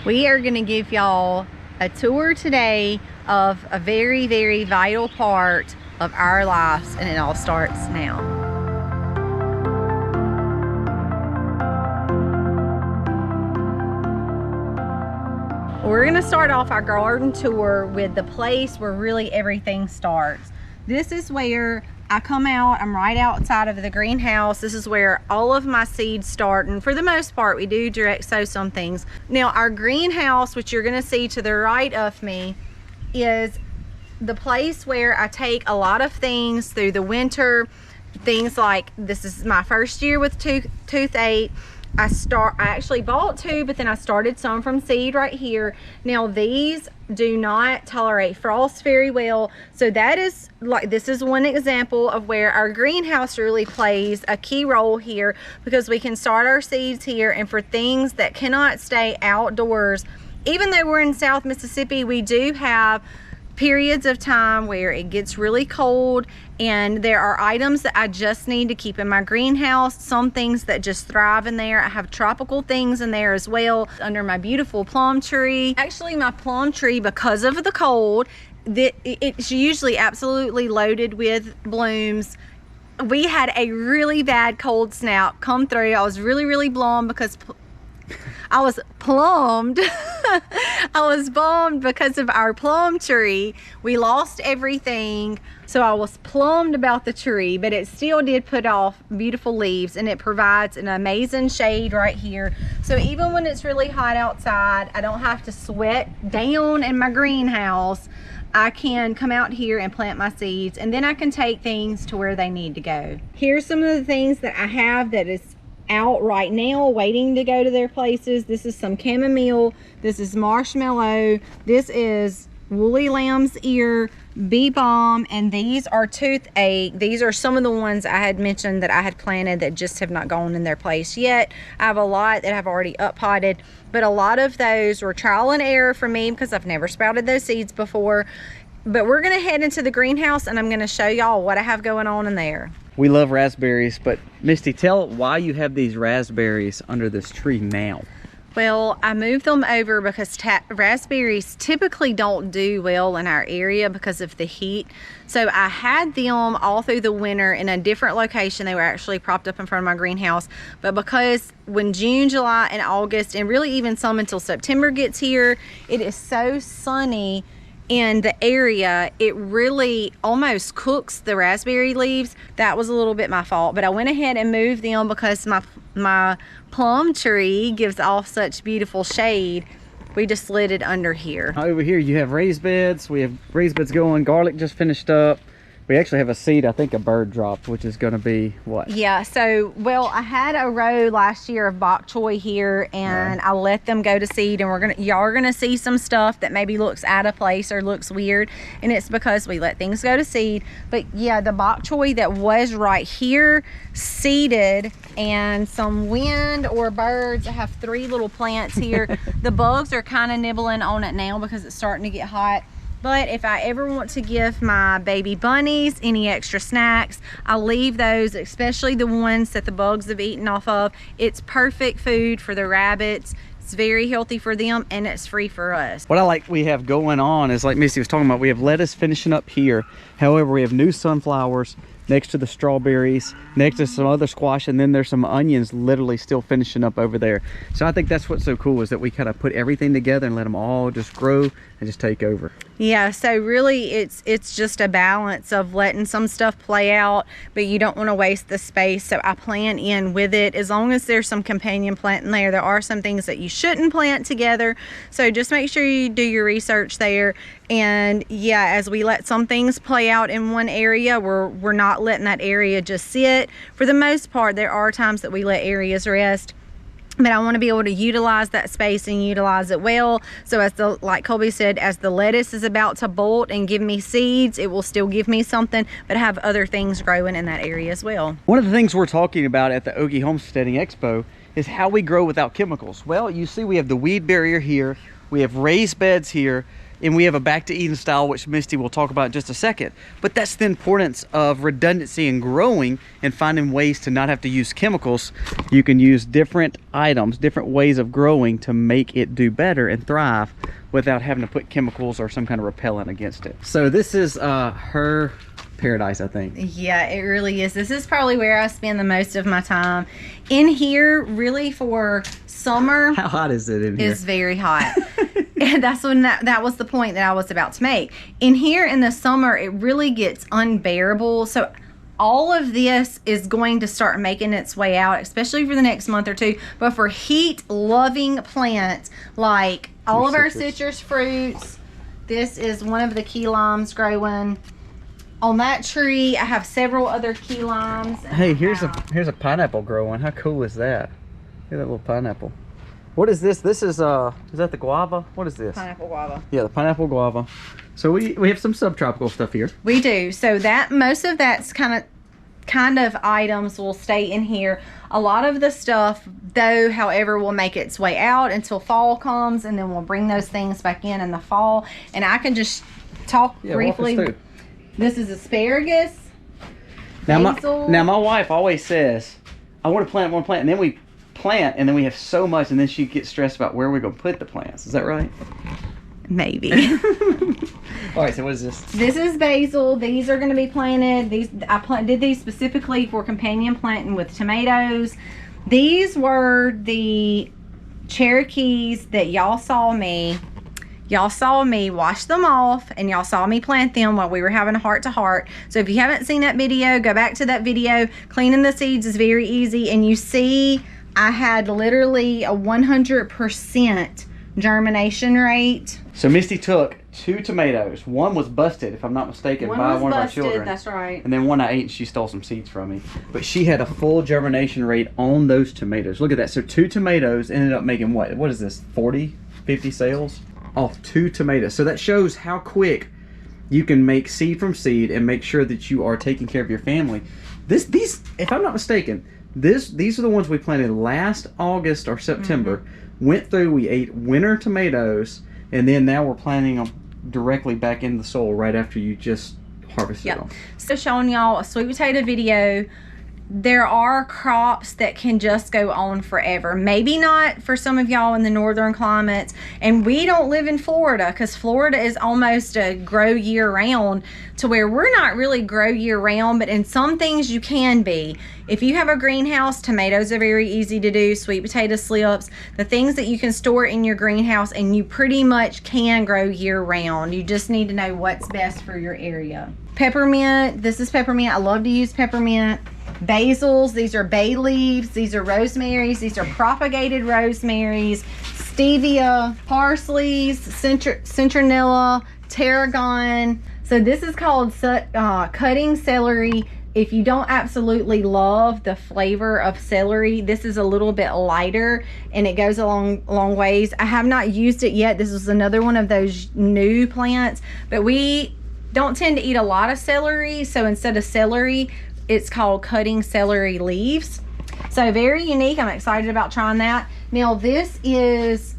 We are going to give y'all a tour today of a very, very vital part of our lives, and it all starts now. We're going to start off our garden tour with the place where really everything starts. This is where I come out. I'm right outside of the greenhouse. This is where all of my seeds start, and for the most part we do direct sow some things. Now our greenhouse, which you're going to see to the right of me, is the place where I take a lot of things through the winter. Things like, this is my first year with tooth 8. I actually bought 2, but then I started some from seed right here. Now these do not tolerate frost very well, so that is like, this is one example of where our greenhouse really plays a key role here, because we can start our seeds here. And for things that cannot stay outdoors, even though we're in South Mississippi, we do have periods of time where it gets really cold, and there are items that I just need to keep in my greenhouse. Some things that just thrive in there. I have tropical things in there as well, under my beautiful plum tree. Actually, my plum tree, because of the cold, it's usually absolutely loaded with blooms. We had a really bad cold snap come through. I was really bummed because I was plumbed. I was bummed because of our plum tree. We lost everything, so I was plumbed about the tree, but it still did put off beautiful leaves, and it provides an amazing shade right here. So even when it's really hot outside, I don't have to sweat down in my greenhouse. I can come out here and plant my seeds, and then I can take things to where they need to go. Here's some of the things that I have that is out right now waiting to go to their places. This is some chamomile, this is marshmallow, this is woolly lamb's ear, bee balm, and these are toothache. These are some of the ones I had mentioned that I had planted that just have not gone in their place yet. I have a lot that I've already up potted, but a lot of those were trial and error for me because I've never sprouted those seeds before. But we're gonna head into the greenhouse, and I'm gonna show y'all what I have going on in there. We love raspberries, but Misty, tell why you have these raspberries under this tree now. Well, I moved them over because raspberries typically don't do well in our area because of the heat. So I had them all through the winter in a different location. They were actually propped up in front of my greenhouse. But because when June, July, and August, and really even some until September gets here, it is so sunny in the area, it really almost cooks the raspberry leaves. That was a little bit my fault, but I went ahead and moved them because my plum tree gives off such beautiful shade. We just slid it under here. Over here you have raised beds. We have raised beds going. Garlic just finished up. We actually have a seed, I think a bird dropped, which is going to be what? Yeah, so, well, I had a row last year of bok choy here, and I let them go to seed, and y'all are gonna see some stuff that maybe looks out of place or looks weird, and it's because we let things go to seed. But yeah, the bok choy that was right here seeded, and some wind or birds. I have 3 little plants here. The bugs are kind of nibbling on it now because it's starting to get hot. But if I ever want to give my baby bunnies any extra snacks, I leave those, especially the ones that the bugs have eaten off of. It's perfect food for the rabbits. It's very healthy for them, and it's free for us. What I like we have going on is, like Misty was talking about, we have lettuce finishing up here. However, we have new sunflowers next to the strawberries, next to some other squash, and then there's some onions literally still finishing up over there. So I think that's what's so cool, is that we kind of put everything together and let them all just grow and just take over. Yeah, so really it's just a balance of letting some stuff play out, but you don't want to waste the space. So I plant in with it. As long as there's some companion plant in there, there are some things that you shouldn't plant together. So just make sure you do your research there. And yeah, as we let some things play out in one area, we're not letting that area just sit. For the most part, there are times that we let areas rest, but I want to be able to utilize that space and utilize it well. So like Colby said, as the lettuce is about to bolt and give me seeds, it will still give me something, but have other things growing in that area as well. One of the things we're talking about at the Ogie Homesteading Expo is how we grow without chemicals. Well, you see we have the weed barrier here, we have raised beds here. and we have a back to Eden style, which Misty will talk about in just a second. But that's the importance of redundancy in growing and finding ways to not have to use chemicals. You can use different items, different ways of growing to make it do better and thrive without having to put chemicals or some kind of repellent against it. So this is her paradise, I think. Yeah, it really is. This is probably where I spend the most of my time. In here, really for summer. How hot is it in here? It's very hot. And that's when that was the point that I was about to make. In here in the summer, it really gets unbearable. So all of this is going to start making its way out, especially for the next month or two. But for heat-loving plants, like all of our citrus fruits, this is one of the key limes growing. On that tree, I have several other key limes. Hey, here's a pineapple growing. How cool is that? Look at that little pineapple. What is this? This is that the guava? What is this? Pineapple guava. Yeah, the pineapple guava. So we have some subtropical stuff here. We do. So that most of that's kind of items will stay in here. A lot of the stuff, though, however, will make its way out until fall comes, and then we'll bring those things back in the fall. And I can just talk briefly. Walk us through. This is asparagus. Now basil. my wife always says, I want to plant, and then we plant, and then we have so much, and then she gets stressed about where we're going to put the plants. Is that right? Maybe. All right, so what is this? This is basil. These are going to be planted. Did these specifically for companion planting with tomatoes. These were the Cherokees that y'all saw me. Y'all saw me wash them off, and y'all saw me plant them while we were having a heart-to-heart. So if you haven't seen that video, go back to that video. Cleaning the seeds is very easy, and you see I had literally a 100% germination rate. So Misty took 2 tomatoes. One was busted, if I'm not mistaken, by one of our children. That's right. And then one I ate, and she stole some seeds from me. But she had a full germination rate on those tomatoes. Look at that. So 2 tomatoes ended up making what? What is this? 40, 50 sales off 2 tomatoes. So that shows how quick you can make seed from seed and make sure that you are taking care of your family. These, if I'm not mistaken, these are the ones we planted last August or September. Went through, we ate winter tomatoes, and then now we're planting them directly back in the soil right after you just harvested them. So showing y'all a sweet potato video. There are crops that can just go on forever. Maybe not for some of y'all in the northern climates. And we don't live in Florida, because Florida is almost a grow year round, to where we're not really grow year round, but in some things you can be. If you have a greenhouse, tomatoes are very easy to do, sweet potato slips, the things that you can store in your greenhouse, and you pretty much can grow year round. You just need to know what's best for your area. Peppermint, this is peppermint. I love to use peppermint. Basils, these are bay leaves, these are rosemaries, these are propagated rosemaries, stevia, parsleys, citronella, tarragon. So this is called cutting celery. If you don't absolutely love the flavor of celery, this is a little bit lighter and it goes a long ways. I have not used it yet. This is another one of those new plants, but we don't tend to eat a lot of celery. So instead of celery, it's called cutting celery leaves. So very unique. I'm excited about trying that. Now this is,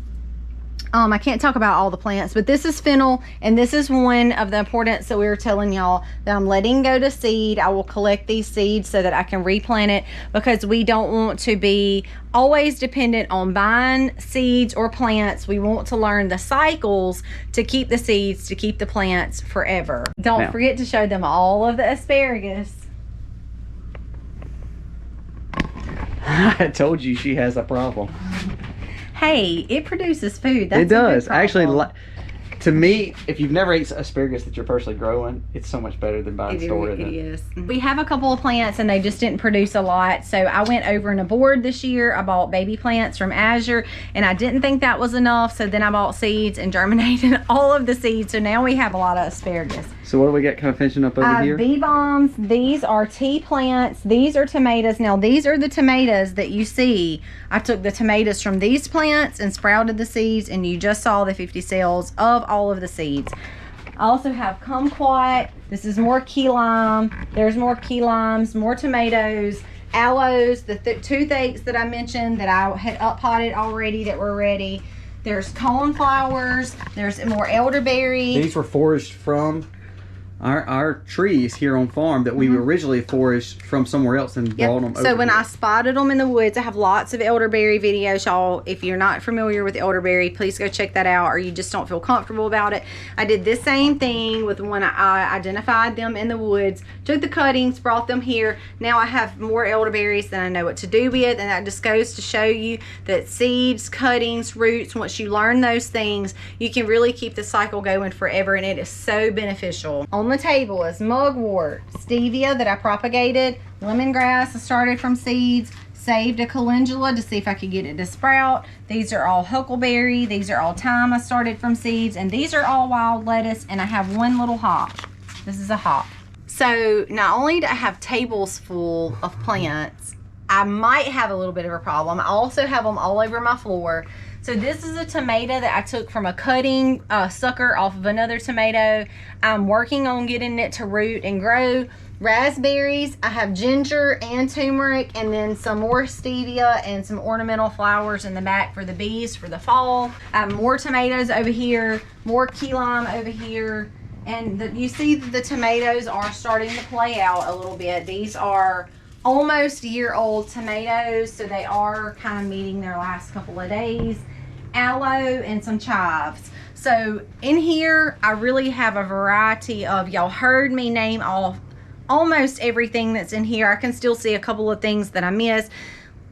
I can't talk about all the plants, but this is fennel, and this is one of the importance that we were telling y'all that I'm letting go to seed. I will collect these seeds so that I can replant it, because we don't want to be always dependent on buying seeds or plants. We want to learn the cycles to keep the seeds, to keep the plants forever. Don't forget to show them all of the asparagus. I told you she has a problem. Hey, it produces food. That's it does. A good Actually, to me, if you've never ate asparagus that you're personally growing, it's so much better than buying stored. It is. We have a couple of plants and they just didn't produce a lot. So I went over and aboard this year. I bought baby plants from Azure, and I didn't think that was enough. So then I bought seeds and germinated all of the seeds. So now we have a lot of asparagus. So what do we got kind of finishing up over here? Bee bombs. These are tea plants. These are tomatoes. Now these are the tomatoes that you see. I took the tomatoes from these plants and sprouted the seeds, and you just saw the 50 cells of all of the seeds. I also have kumquat. This is more key lime. There's more key limes, more tomatoes, aloes, the toothaches that I mentioned that I had up potted already that were ready. There's coneflowers. There's more elderberry. These were foraged from our trees here on farm that we originally foraged from somewhere else and brought them over. So when here. I spotted them in the woods, I have lots of elderberry videos, y'all. If you're not familiar with elderberry, please go check that out, or you just don't feel comfortable about it. I did this same thing with when I identified them in the woods, took the cuttings, brought them here. Now I have more elderberries than I know what to do with, and that just goes to show you that seeds, cuttings, roots, once you learn those things, you can really keep the cycle going forever, and it is so beneficial. On the table is mugwort, stevia that I propagated, lemongrass I started from seeds, saved a calendula to see if I could get it to sprout. These are all huckleberry, these are all thyme I started from seeds, and these are all wild lettuce, and I have one little hop. This is a hop. So not only do I have tables full of plants, I might have a little bit of a problem. I also have them all over my floor. So this is a tomato that I took from a cutting sucker off of another tomato. I'm working on getting it to root and grow. Raspberries, I have ginger and turmeric, and then some more stevia and some ornamental flowers in the back for the bees for the fall. I have more tomatoes over here, more key lime over here. And you see the tomatoes are starting to play out a little bit. These are almost year-old tomatoes, so they are kind of meeting their last couple of days. Aloe and some chives. So in here I really have a variety of, y'all heard me name off almost everything that's in here. I can still see a couple of things that I missed.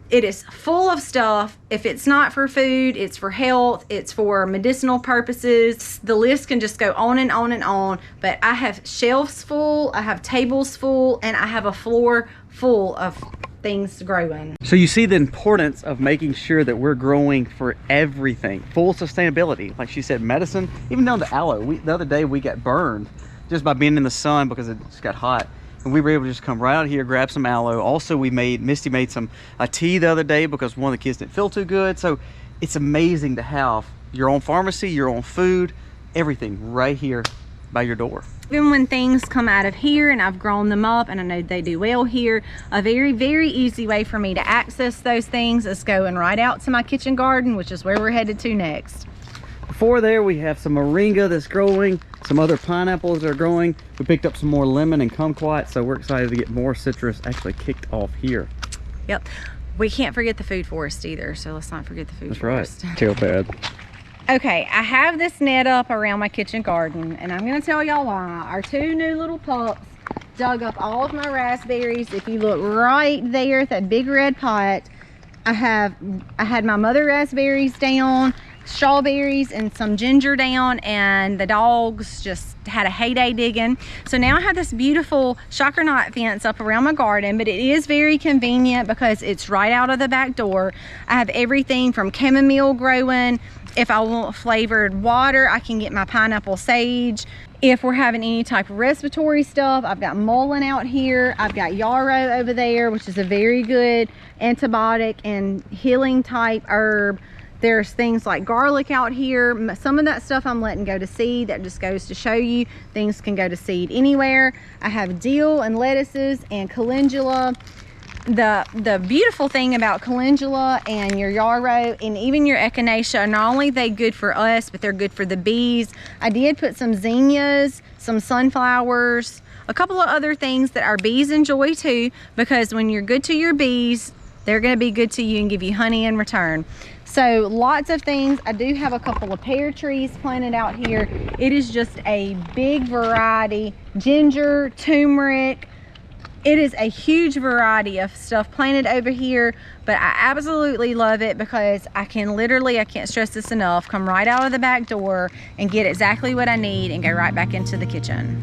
It is full of stuff. If it's not for food, it's for health, it's for medicinal purposes. The list can just go on and on and on, but I have shelves full, I have tables full, and I have a floor full of things growing. So you see the importance of making sure that we're growing for everything. Full sustainability. Like she said, medicine, even down to aloe. The other day we got burned just by being in the sun because it just got hot. And we were able to just come right out here, grab some aloe. Also, Misty made a tea the other day because one of the kids didn't feel too good. So it's amazing to have your own pharmacy, your own food, everything right here by your door. Even when things come out of here and I've grown them up and I know they do well here, a very, very easy way for me to access those things is going right out to my kitchen garden, which is where we're headed to next. Before there, we have some moringa that's growing, some other pineapples that are growing. We picked up some more lemon and kumquat, so we're excited to get more citrus actually kicked off here. Yep. We can't forget the food forest either, so let's not forget the food forest. That's right. Too bad. Okay, I have this net up around my kitchen garden, and I'm gonna tell y'all why. Our two new little pups dug up all of my raspberries. If you look right there at that big red pot, I had my mother raspberries down, strawberries and some ginger down, and the dogs just had a heyday digging. So now I have this beautiful shocker knot fence up around my garden, but it is very convenient because it's right out of the back door. I have everything from chamomile growing. If I want flavored water, I can get my pineapple sage. If we're having any type of respiratory stuff, I've got mullein out here. I've got yarrow over there, which is a very good antibiotic and healing type herb. There's things like garlic out here. Some of that stuff I'm letting go to seed. That just goes to show you things can go to seed anywhere. I have dill and lettuces and calendula. The beautiful thing about calendula and your yarrow and even your echinacea, not only are they good for us, but they're good for the bees. I did put some zinnias, some sunflowers, a couple of other things that our bees enjoy too, because when you're good to your bees, they're going to be good to you and give you honey in return. So lots of things. I do have a couple of pear trees planted out here. It is just a big variety. Ginger, turmeric. It is a huge variety of stuff planted over here, but I absolutely love it because I can't stress this enough, come right out of the back door and get exactly what I need and go right back into the kitchen.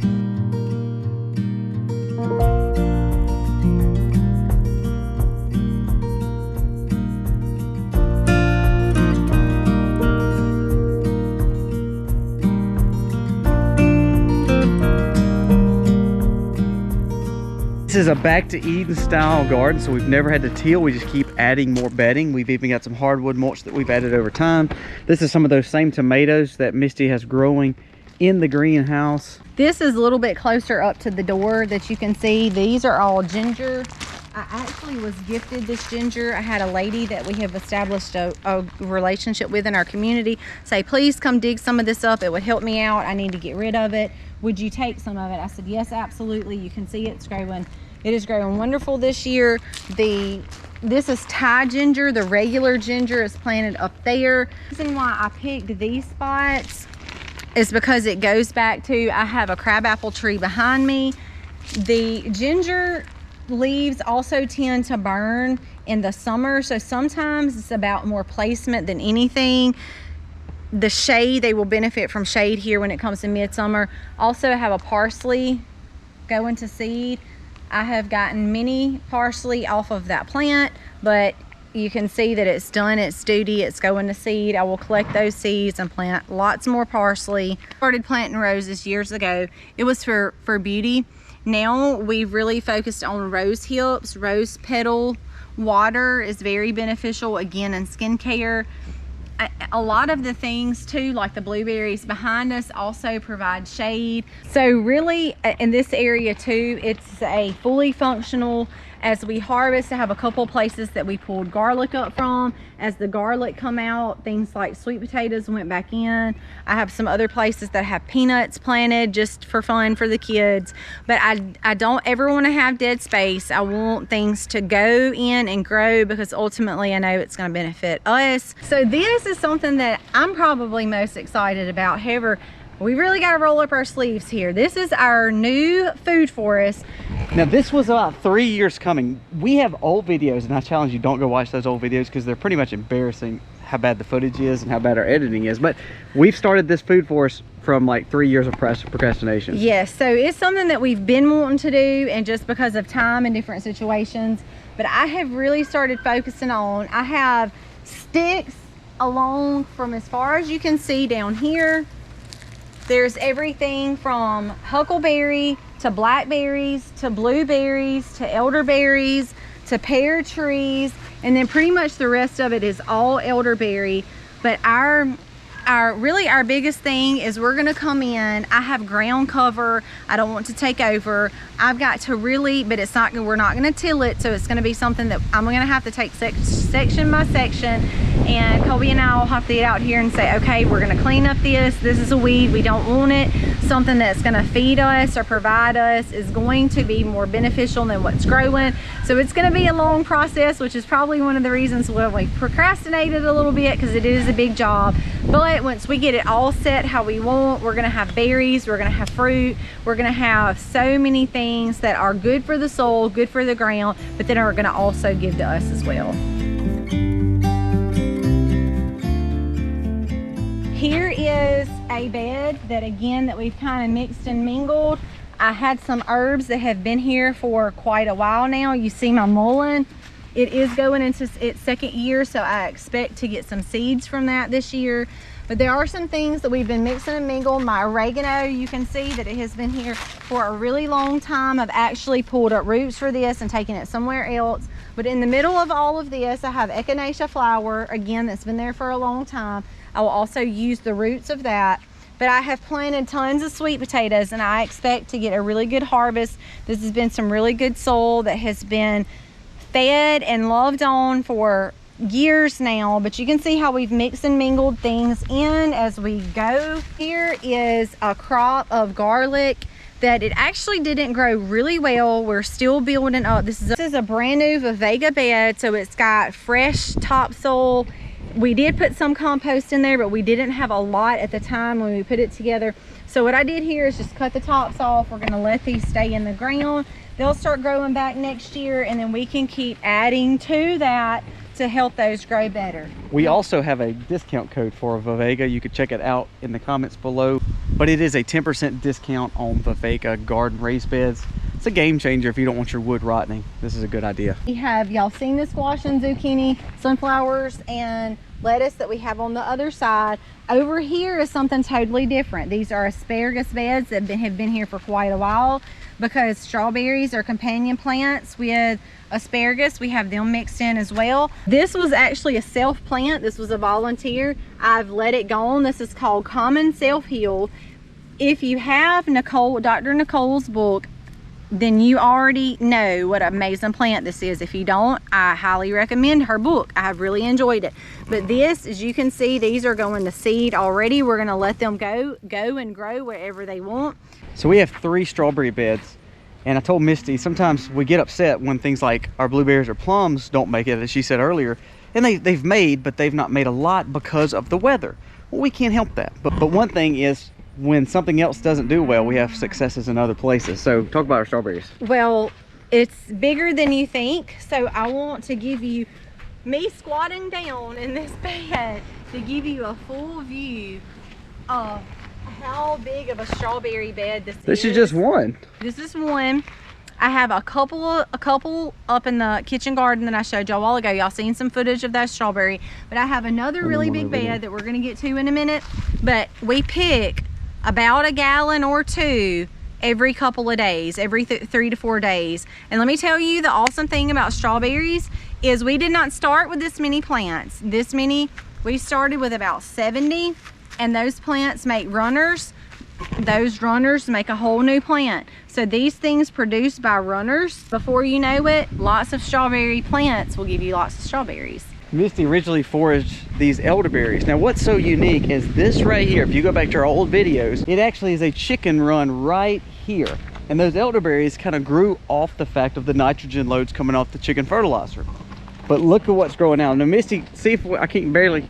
This is a back to Eden style garden, so we've never had to till. We just keep adding more bedding. We've even got some hardwood mulch that we've added over time. This is some of those same tomatoes that Misty has growing in the greenhouse. This is a little bit closer up to the door that you can see. These are all ginger. I actually was gifted this ginger. I had a lady that we have established a relationship with in our community say, please come dig some of this up. It would help me out. I need to get rid of it. Would you take some of it? I said, yes, absolutely. You can see it's growing. It is growing wonderful this year. This is Thai ginger. The regular ginger is planted up there. The reason why I picked these spots is because it goes back to, I have a crabapple tree behind me. The ginger leaves also tend to burn in the summer, so sometimes it's about more placement than anything. The shade, they will benefit from shade here when it comes to midsummer. Also, I have a parsley going to seed. I have gotten many parsley off of that plant, but you can see that it's done its duty. It's going to seed. I will collect those seeds and plant lots more parsley. Started planting roses years ago. It was for beauty. Now we've really focused on rose hips. Rose petal water is very beneficial, again, in skincare. A lot of the things too, like the blueberries behind us, also provide shade. So really in this area too, it's a fully functional. As we harvest, I have a couple places that we pulled garlic up from. As the garlic come out, things like sweet potatoes went back in. I have some other places that have peanuts planted just for fun for the kids. But I don't ever want to have dead space. I want things to go in and grow because ultimately I know it's going to benefit us. So this is something that I'm probably most excited about. However, we really got to roll up our sleeves here. This is our new food forest. Now this was about 3 years coming. We have old videos, and I challenge you, don't go watch those old videos because they're pretty much embarrassing how bad the footage is and how bad our editing is. But we've started this food forest from like 3 years of procrastination. Yes, so it's something that we've been wanting to do, and just because of time and different situations. But I have really started focusing on, I have sticks along from as far as you can see down here. There's everything from huckleberry to blackberries to blueberries to elderberries to pear trees, and then pretty much the rest of it is all elderberry. But our biggest thing is we're gonna come in. I have ground cover. I don't want to take over. I've got to really, but it's not, we're not gonna till it, so it's gonna be something that I'm gonna have to take section by section, and Colby and I will have to get out here and say, okay, we're gonna clean up this. This is a weed, we don't want it. Something that's gonna feed us or provide us is going to be more beneficial than what's growing. So it's gonna be a long process, which is probably one of the reasons why we procrastinated a little bit, because it is a big job. But once we get it all set how we want, we're gonna have berries, we're gonna have fruit, we're gonna have so many things that are good for the soil, good for the ground, but then are gonna also give to us as well. Here is a bed that, again, that we've kind of mixed and mingled. I had some herbs that have been here for quite a while now. You see my mullein. It is going into its second year, so I expect to get some seeds from that this year. But there are some things that we've been mixing and mingled. My oregano, you can see that it has been here for a really long time. I've actually pulled up roots for this and taken it somewhere else. But in the middle of all of this, I have echinacea flower, again, that's been there for a long time. I will also use the roots of that. But I have planted tons of sweet potatoes, and I expect to get a really good harvest. This has been some really good soil that has been fed and loved on for years now, but you can see how we've mixed and mingled things in as we go. Here is a crop of garlic that it actually didn't grow really well. We're still building up. This is a brand new Vivega bed, so it's got fresh topsoil. We did put some compost in there, but we didn't have a lot at the time when we put it together. So what I did here is just cut the tops off. We're gonna let these stay in the ground. They'll start growing back next year, and then we can keep adding to that to help those grow better. We also have a discount code for Vivega. You could check it out in the comments below, but it is a 10% discount on Vivega garden raised beds. It's a game changer if you don't want your wood rotting. This is a good idea. We have, y'all seen the squash and zucchini, sunflowers and lettuce that we have on the other side. Over here is something totally different. These are asparagus beds that have been here for quite a while, because strawberries are companion plants with asparagus. We have them mixed in as well. This was actually a self plant. This was a volunteer. I've let it go on. This is called Common Self Heal. If you have Dr. Nicole's book, then you already know what an amazing plant this is. If you don't, I highly recommend her book. I have really enjoyed it. But this, as you can see, these are going to seed already. We're going to let them go and grow wherever they want. So we have 3 strawberry beds, and I told Misty sometimes we get upset when things like our blueberries or plums don't make it, as she said earlier, and they've made, but they've not made a lot because of the weather. Well, we can't help that. But one thing is, when something else doesn't do well, we have successes in other places. So talk about our strawberries. Well, it's bigger than you think. So I want to give you me squatting down in this bed to give you a full view of how big of a strawberry bed this is. This is just one. This is one. I have a couple up in the kitchen garden that I showed y'all a while ago. Y'all seen some footage of that strawberry. But I have another really big bed that we're gonna get to in a minute. But we pick about a gallon or 2 every couple of days, every 3 to 4 days. And let me tell you, the awesome thing about strawberries is we did not start with this many plants. We started with about 70, and those plants make runners. Those runners make a whole new plant. So these things produced by runners, before you know it, lots of strawberry plants will give you lots of strawberries. Misty originally foraged these elderberries. Now what's so unique is this right here. If you go back to our old videos, it actually is a chicken run right here. And those elderberries kind of grew off the fact of the nitrogen loads coming off the chicken fertilizer. But look at what's growing out. Now Misty, see if I can't barely,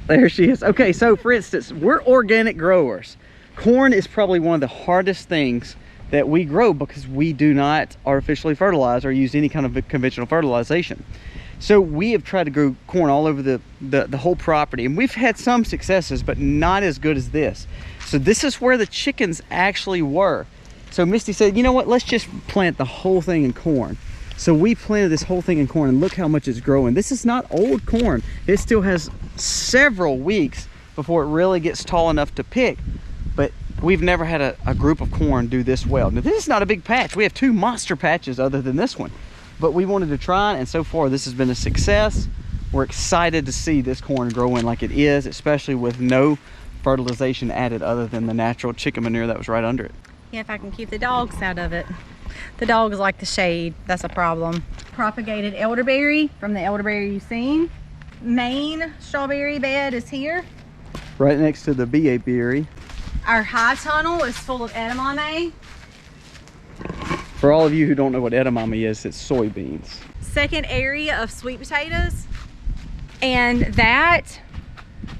there she is. Okay, so for instance, we're organic growers. Corn is probably one of the hardest things that we grow because we do not artificially fertilize or use any kind of conventional fertilization. So we have tried to grow corn all over the whole property, and we've had some successes, but not as good as this. So this is where the chickens actually were. So Misty said, you know what, let's just plant the whole thing in corn. So we planted this whole thing in corn, and look how much it's growing. This is not old corn. It still has several weeks before it really gets tall enough to pick. But we've never had a group of corn do this well. Now this is not a big patch. We have 2 monster patches other than this one. But we wanted to try, and so far this has been a success. We're excited to see this corn growing like it is, especially with no fertilization added other than the natural chicken manure that was right under it. Yeah, if I can keep the dogs out of it. The dogs like the shade, that's a problem. Propagated elderberry from the elderberry you've seen. Main strawberry bed is here. Right next to the BA berry. Our high tunnel is full of edamame. For all of you who don't know what edamame is, it's soybeans. Second area of sweet potatoes, and that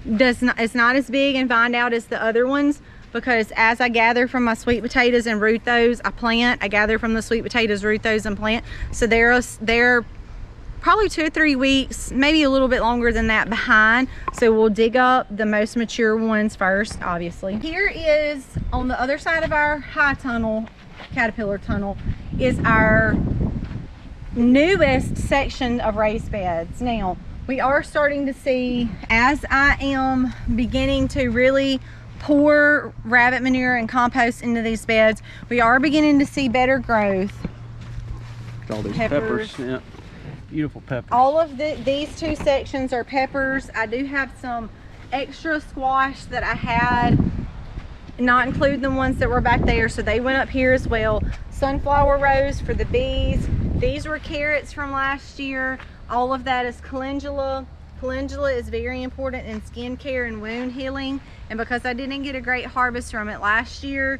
is not as big and vine out as the other ones, because as I gather from my sweet potatoes and root those, I plant. I gather from the sweet potatoes, root those, and plant. So they're probably 2 or 3 weeks, maybe a little bit longer than that behind. So we'll dig up the most mature ones first, obviously. Here is, on the other side of our high tunnel, caterpillar tunnel, is our newest section of raised beds. Now we are starting to see, as I am beginning to really pour rabbit manure and compost into these beds, we are beginning to see better growth. All these peppers. Yeah, beautiful peppers. All of these 2 sections are peppers. I do have some extra squash that I had, not include the ones that were back there, so they went up here as well. Sunflower rows for the bees. These were carrots from last year. All of that is calendula. Calendula is very important in skin care and wound healing, and because I didn't get a great harvest from it last year,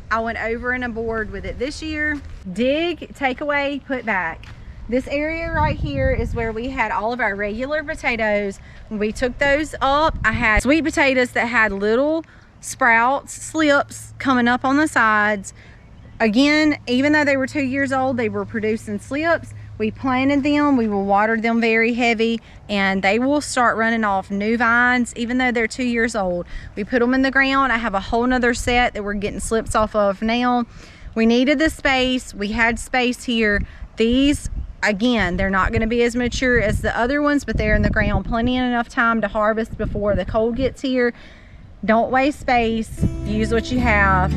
I went over and aboard with it this year. Dig, take away, put back. This area right here is where we had all of our regular potatoes. When we took those up, I had sweet potatoes that had little sprouts, slips coming up on the sides. Again, even though they were 2 years old, they were producing slips. We planted them, we will water them very heavy, and they will start running off new vines even though they're 2 years old. We put them in the ground. I have a whole nother set that we're getting slips off of now. We needed the space. We had space here. These, again, they're not going to be as mature as the other ones, but they're in the ground plenty enough time to harvest before the cold gets here. Don't waste space. Use what you have.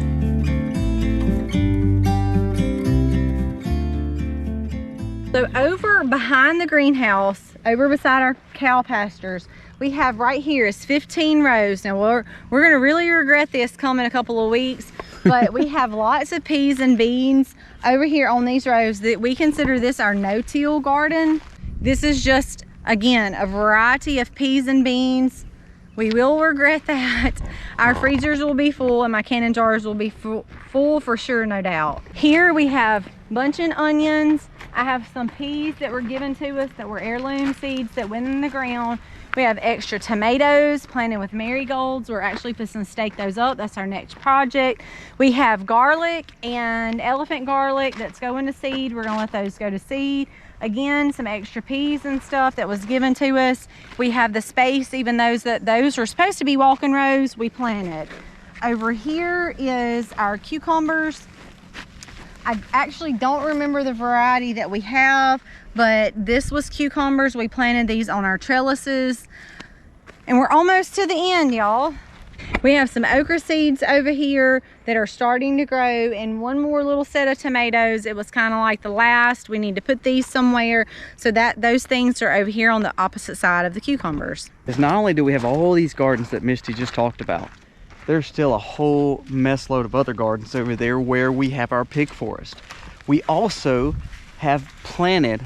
So over behind the greenhouse, over beside our cow pastures, we have right here is 15 rows. Now we're gonna really regret this come in a couple of weeks. But we have lots of peas and beans over here on these rows. That we consider this our no-till garden. This is just, again, a variety of peas and beans. We will regret that. Our freezers will be full and my canning jars will be full for sure, no doubt. Here we have bunching onions. I have some peas that were given to us that were heirloom seeds that went in the ground. We have extra tomatoes planted with marigolds. We're actually fixing to stake those up. That's our next project. We have garlic and elephant garlic that's going to seed. We're gonna let those go to seed. Again, some extra peas and stuff that was given to us. We have the space, even those were supposed to be walking rows, we planted. Over here is our cucumbers. I actually don't remember the variety that we have, but this was cucumbers. We planted these on our trellises. And we're almost to the end, y'all. We have some okra seeds over here that are starting to grow, and one more little set of tomatoes. It was kind of like the last. We need to put these somewhere, so that those things are over here on the opposite side of the cucumbers. Because not only do we have all these gardens that Misty just talked about, there's still a whole mess load of other gardens over there where we have our pig forest. We also have planted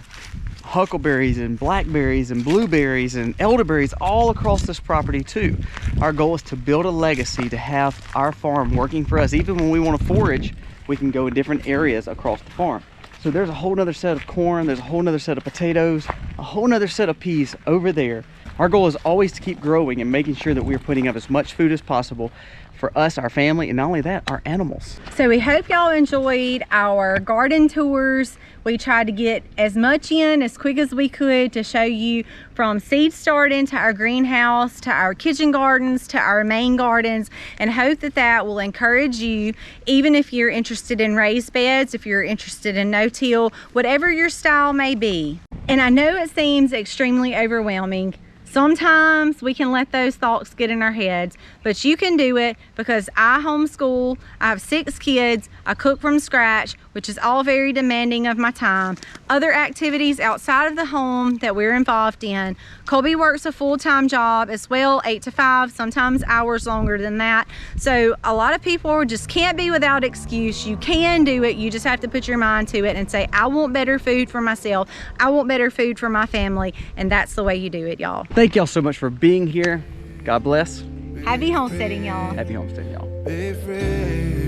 huckleberries and blackberries and blueberries and elderberries all across this property too. Our goal is to build a legacy, to have our farm working for us. Even when we want to forage, we can go in different areas across the farm. So there's a whole nother set of corn, there's a whole nother set of potatoes, a whole nother set of peas over there. Our goal is always to keep growing and making sure that we're putting up as much food as possible for us, our family, and not only that, our animals. So we hope y'all enjoyed our garden tours. We tried to get as much in as quick as we could to show you from seed starting to our greenhouse, to our kitchen gardens, to our main gardens, and hope that that will encourage you, even if you're interested in raised beds, if you're interested in no-till, whatever your style may be. And I know it seems extremely overwhelming. Sometimes we can let those thoughts get in our heads, but you can do it because I homeschool, I have 6 kids, I cook from scratch, which is all very demanding of my time. Other activities outside of the home that we're involved in. Colby works a full-time job as well, 8 to 5, sometimes hours longer than that. So a lot of people just can't be without excuse. You can do it, you just have to put your mind to it and say, I want better food for myself, I want better food for my family, and that's the way you do it, y'all. Thank y'all so much for being here. God bless. Happy homesteading, y'all. Happy homesteading, y'all.